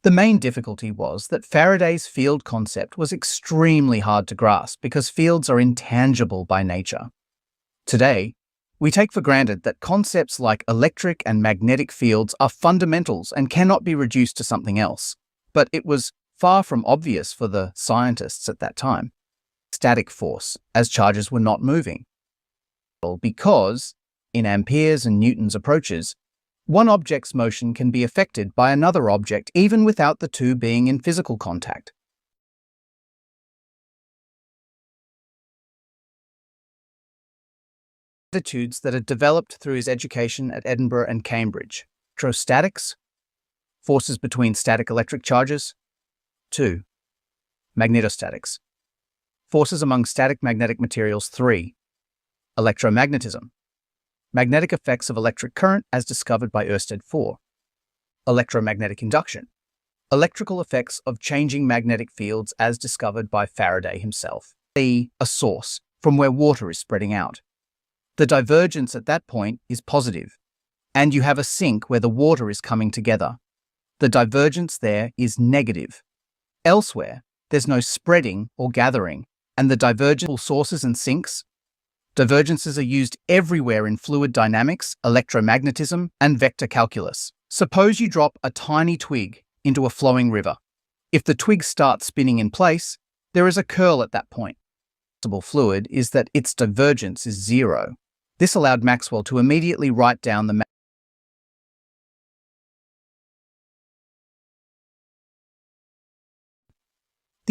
The main difficulty was that Faraday's field concept was extremely hard to grasp because fields are intangible by nature. Today, we take for granted that concepts like electric and magnetic fields are fundamentals and cannot be reduced to something else. But it was far from obvious for the scientists at that time. Static force, as charges were not moving. Because, in Ampere's and Newton's approaches, one object's motion can be affected by another object even without the two being in physical contact. Attitudes that are developed through his education at Edinburgh and Cambridge. Electrostatics, forces between static electric charges. 2. Magnetostatics, forces among static magnetic materials. 3. Electromagnetism, magnetic effects of electric current as discovered by Ørsted. 4. Electromagnetic induction, electrical effects of changing magnetic fields as discovered by Faraday himself. A source from where water is spreading out. The divergence at that point is positive, and you have a sink where the water is coming together. The divergence there is negative. Elsewhere, there's no spreading or gathering, and the divergent sources and sinks. Divergences are used everywhere in fluid dynamics, electromagnetism, and vector calculus. Suppose you drop a tiny twig into a flowing river. If the twig starts spinning in place, there is a curl at that point. The possible fluid is that its divergence is zero. This allowed Maxwell to immediately write down the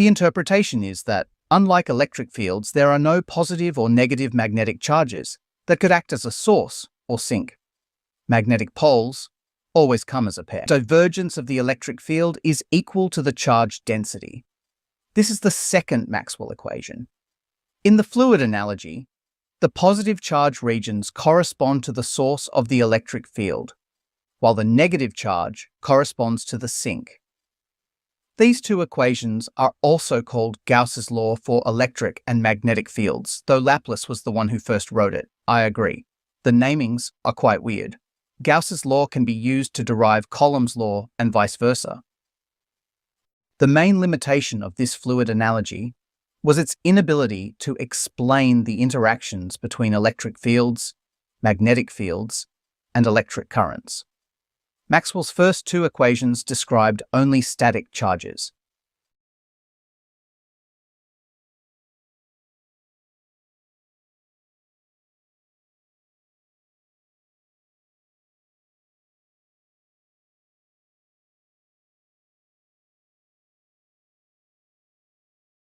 interpretation is that, unlike electric fields, there are no positive or negative magnetic charges that could act as a source or sink. Magnetic poles always come as a pair. Divergence of the electric field is equal to the charge density. This is the second Maxwell equation. In the fluid analogy, the positive charge regions correspond to the source of the electric field, while the negative charge corresponds to the sink. These two equations are also called Gauss's law for electric and magnetic fields, though Laplace was the one who first wrote it. I agree. The namings are quite weird. Gauss's law can be used to derive Coulomb's law and vice versa. The main limitation of this fluid analogy was its inability to explain the interactions between electric fields, magnetic fields, and electric currents. Maxwell's first two equations described only static charges.